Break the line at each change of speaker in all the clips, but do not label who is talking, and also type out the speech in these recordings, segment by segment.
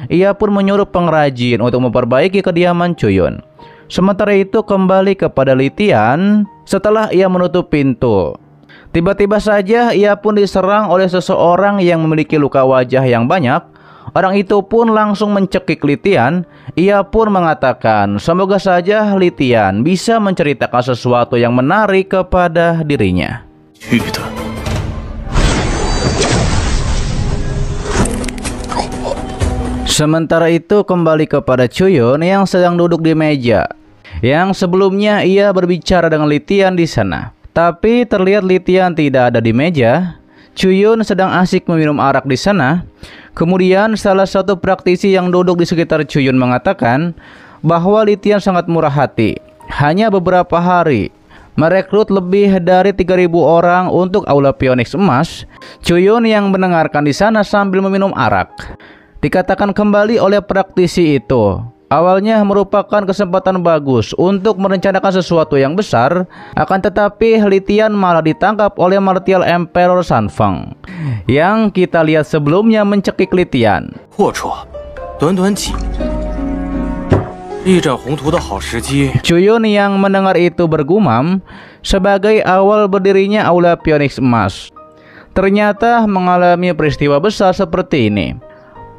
Ia pun menyuruh pengrajin untuk memperbaiki kediaman Cuyun. Sementara itu kembali kepada Li Tian setelah ia menutup pintu. Tiba-tiba saja ia pun diserang oleh seseorang yang memiliki luka wajah yang banyak. Orang itu pun langsung mencekik Li Tian. Ia pun mengatakan semoga saja Li Tian bisa menceritakan sesuatu yang menarik kepada dirinya. Sementara itu kembali kepada Cuyun yang sedang duduk di meja. Yang sebelumnya ia berbicara dengan Li Tian di sana. Tapi terlihat Li Tian tidak ada di meja. Cuyun sedang asik meminum arak di sana. Kemudian salah satu praktisi yang duduk di sekitar Cuyun mengatakan bahwa Li Tian sangat murah hati. Hanya beberapa hari merekrut lebih dari 3.000 orang untuk Aula Phoenix Emas. Cuyun yang mendengarkan di sana sambil meminum arak. Dikatakan kembali oleh praktisi itu, awalnya merupakan kesempatan bagus untuk merencanakan sesuatu yang besar, akan tetapi Li Tian malah ditangkap oleh Martial Emperor San Feng yang kita lihat sebelumnya mencekik Li Tian. Cuyun yang mendengar itu bergumam sebagai awal berdirinya Aula Phoenix Emas. Ternyata mengalami peristiwa besar seperti ini.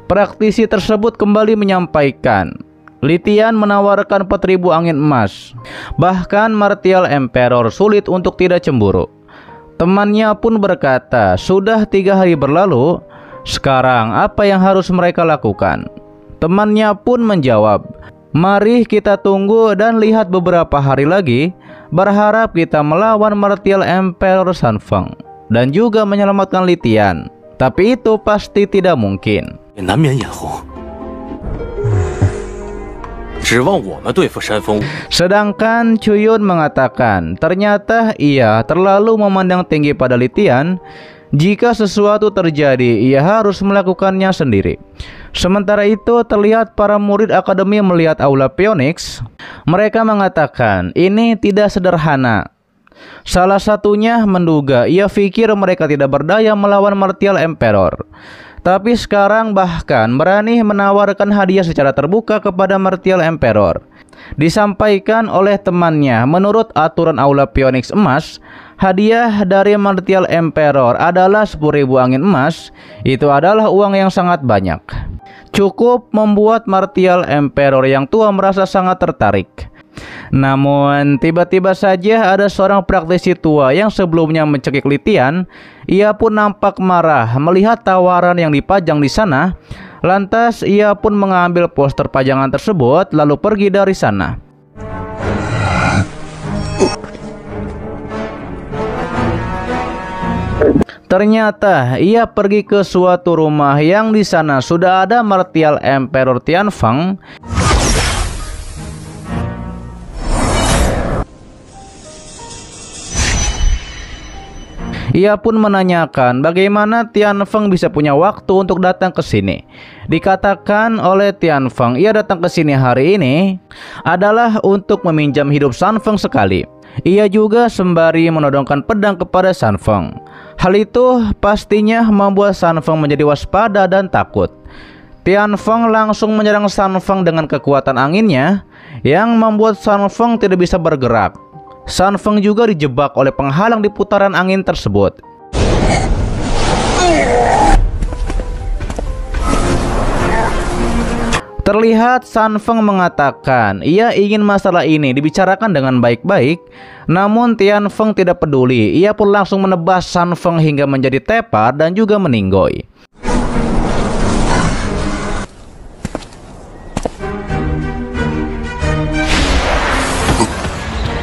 Praktisi tersebut kembali menyampaikan Li Tian menawarkan 4.000 angin emas. Bahkan Martial Emperor sulit untuk tidak cemburu. Temannya pun berkata, sudah 3 hari berlalu, sekarang apa yang harus mereka lakukan? Temannya pun menjawab, mari kita tunggu dan lihat beberapa hari lagi, berharap kita melawan Martial Emperor San Feng dan juga menyelamatkan Li Tian. Tapi itu pasti tidak mungkin. Sedangkan Cuyun mengatakan ternyata ia terlalu memandang tinggi pada Li Tian. Jika sesuatu terjadi, ia harus melakukannya sendiri. Sementara itu terlihat para murid akademi melihat Aula Phoenix. Mereka mengatakan ini tidak sederhana. Salah satunya menduga ia pikir mereka tidak berdaya melawan Martial Emperor. Tapi sekarang bahkan berani menawarkan hadiah secara terbuka kepada Martial Emperor. Disampaikan oleh temannya, menurut aturan Aula Phoenix Emas, hadiah dari Martial Emperor adalah 10.000 angin emas. Itu adalah uang yang sangat banyak. Cukup membuat Martial Emperor yang tua merasa sangat tertarik. Namun tiba-tiba saja ada seorang praktisi tua yang sebelumnya mencekik Li Tian. Ia pun nampak marah melihat tawaran yang dipajang di sana. Lantas ia pun mengambil poster pajangan tersebut lalu pergi dari sana. Ternyata ia pergi ke suatu rumah yang di sana sudah ada Martial Emperor Tianfeng. Ia pun menanyakan bagaimana Tianfeng bisa punya waktu untuk datang ke sini. Dikatakan oleh Tianfeng ia datang ke sini hari ini adalah untuk meminjam hidup San Feng sekali. Ia juga sembari menodongkan pedang kepada San Feng. Hal itu pastinya membuat San Feng menjadi waspada dan takut. Tianfeng langsung menyerang San Feng dengan kekuatan anginnya yang membuat San Feng tidak bisa bergerak. San Feng juga dijebak oleh penghalang di putaran angin tersebut. Terlihat San Feng mengatakan ia ingin masalah ini dibicarakan dengan baik-baik. Namun Tianfeng tidak peduli. Ia pun langsung menebas San Feng hingga menjadi tepar dan juga meninggoy.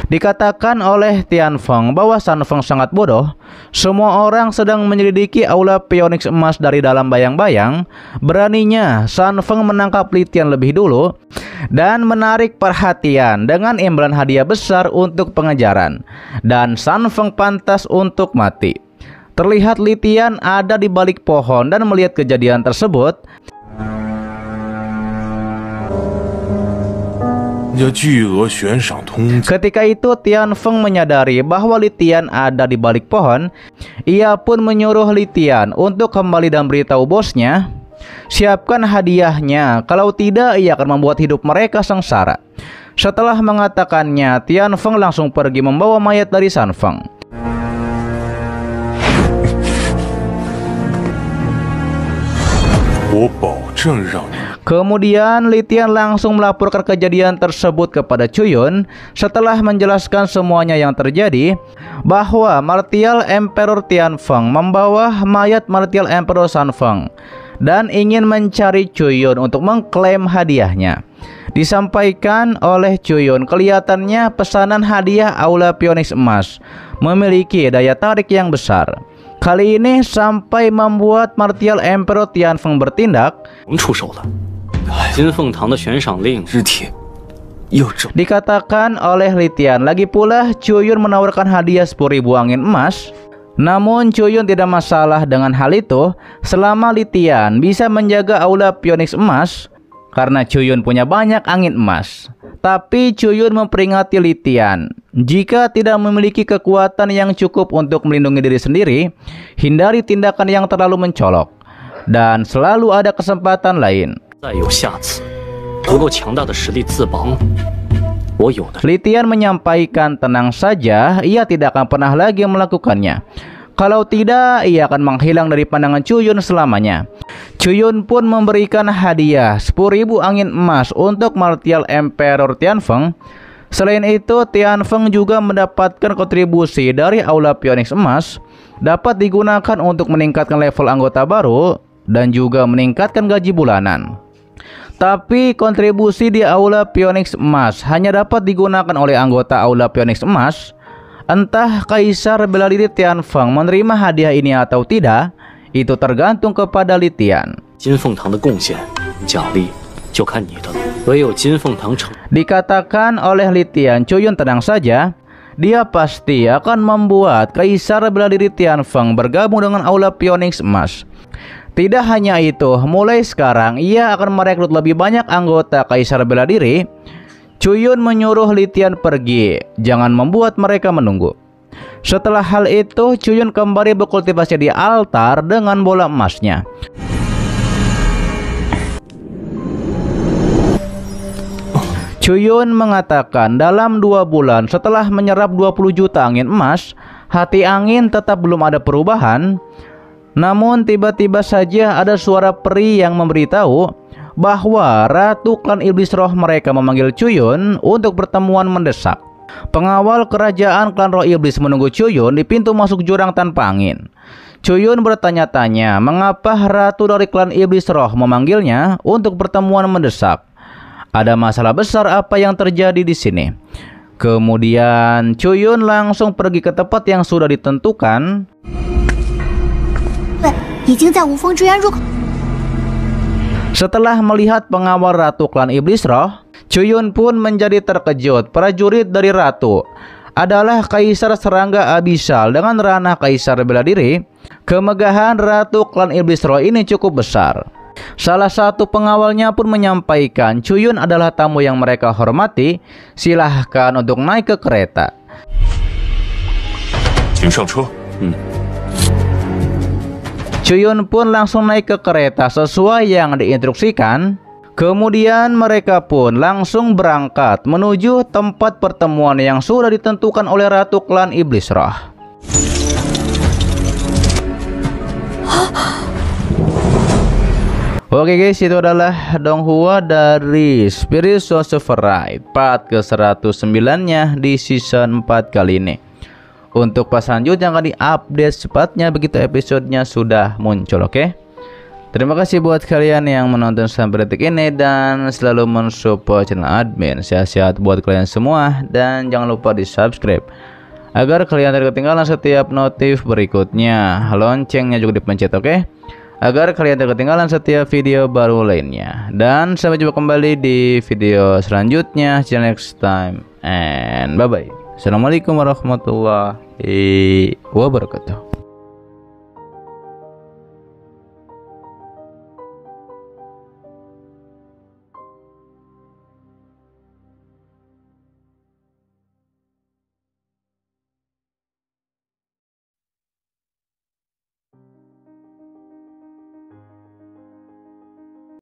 Dikatakan oleh Tianfeng bahwa San Feng sangat bodoh. Semua orang sedang menyelidiki Aula Phoenix Emas dari dalam bayang-bayang. Beraninya San Feng menangkap Li Tian lebih dulu dan menarik perhatian dengan imbalan hadiah besar untuk pengejaran. Dan San Feng pantas untuk mati. Terlihat Li Tian ada di balik pohon dan melihat kejadian tersebut. Ketika itu Tianfeng menyadari bahwa Li Tian ada di balik pohon. Ia pun menyuruh Li Tian untuk kembali dan beritahu bosnya Siapkan hadiahnya, kalau tidak ia akan membuat hidup mereka sengsara. Setelah mengatakannya, Tianfeng langsung pergi membawa mayat dari Sanfeng. Kemudian Li Tian langsung melaporkan kejadian tersebut kepada Chuyun. Setelah menjelaskan semuanya yang terjadi, bahwa Martial Emperor Tianfeng membawa mayat Martial Emperor Sanfeng dan ingin mencari Chuyun untuk mengklaim hadiahnya. Disampaikan oleh Chuyun, kelihatannya pesanan hadiah Aula Phoenix emas memiliki daya tarik yang besar. Kali ini sampai membuat Martial Emperor Tianfeng bertindak. Dikatakan oleh Li Tian, lagi pula Chuyun menawarkan hadiah 10.000 angin emas. Namun Chuyun tidak masalah dengan hal itu selama Li Tian bisa menjaga Aula Phoenix emas, karena Chuyun punya banyak angin emas. Tapi Chuyun memperingatkan Li Tian, jika tidak memiliki kekuatan yang cukup untuk melindungi diri sendiri, hindari tindakan yang terlalu mencolok, dan selalu ada kesempatan lain. Li Tian menyampaikan tenang saja, ia tidak akan pernah lagi melakukannya. Kalau tidak, ia akan menghilang dari pandangan Chuyun selamanya. Chuyun pun memberikan hadiah 10.000 angin emas untuk Martial Emperor Tianfeng. Selain itu, Tianfeng juga mendapatkan kontribusi dari Aula Phoenix emas, dapat digunakan untuk meningkatkan level anggota baru dan juga meningkatkan gaji bulanan. Tapi kontribusi di Aula Phoenix emas hanya dapat digunakan oleh anggota Aula Phoenix emas. Entah Kaisar Bela Diri Tianfeng menerima hadiah ini atau tidak, itu tergantung kepada Li Tian. Dikatakan oleh Li Tian, Chuyun tenang saja, dia pasti akan membuat Kaisar Bela Diri Tianfeng bergabung dengan Aula Phoenix emas. Tidak hanya itu, mulai sekarang ia akan merekrut lebih banyak anggota Kaisar Bela Diri. Chuyun menyuruh Li Tian pergi, jangan membuat mereka menunggu. Setelah hal itu, Chuyun kembali berkultivasi di altar dengan bola emasnya. Chuyun mengatakan dalam 2 bulan setelah menyerap 20 juta angin emas, hati angin tetap belum ada perubahan. Namun tiba-tiba saja ada suara peri yang memberitahu bahwa Ratu Klan Iblis Roh mereka memanggil Chuyun untuk pertemuan mendesak. Pengawal kerajaan Klan Roh Iblis menunggu Chuyun di pintu masuk jurang tanpa angin. Chuyun bertanya-tanya mengapa Ratu dari Klan Iblis Roh memanggilnya untuk pertemuan mendesak. Ada masalah besar apa yang terjadi di sini? Kemudian Chuyun langsung pergi ke tempat yang sudah ditentukan. Setelah melihat pengawal Ratu Klan Iblis Roh, Chuyun pun menjadi terkejut. Prajurit dari Ratu adalah Kaisar Serangga Abyssal dengan ranah Kaisar Bela Diri. Kemegahan Ratu Klan Iblis Roh ini cukup besar. Salah satu pengawalnya pun menyampaikan Chuyun adalah tamu yang mereka hormati. Silahkan untuk naik ke kereta. Chuyun pun langsung naik ke kereta sesuai yang diinstruksikan. Kemudian mereka pun langsung berangkat menuju tempat pertemuan yang sudah ditentukan oleh Ratu Klan Iblis Roh. Oke guys, itu adalah Donghua dari Spirit Sorcerer Ride part ke-109-nya di season 4 kali ini. Untuk pas selanjutnya akan diupdate cepatnya begitu episodenya sudah muncul, oke? Terima kasih buat kalian yang menonton sampai detik ini dan selalu mensupport channel admin. Sehat-sehat buat kalian semua dan jangan lupa di subscribe agar kalian tidak ketinggalan setiap notif berikutnya. Loncengnya juga dipencet, oke? Agar kalian tidak ketinggalan setiap video baru lainnya. Dan sampai jumpa kembali di video selanjutnya. See you next time and bye bye. Assalamualaikum warahmatullahi wabarakatuh.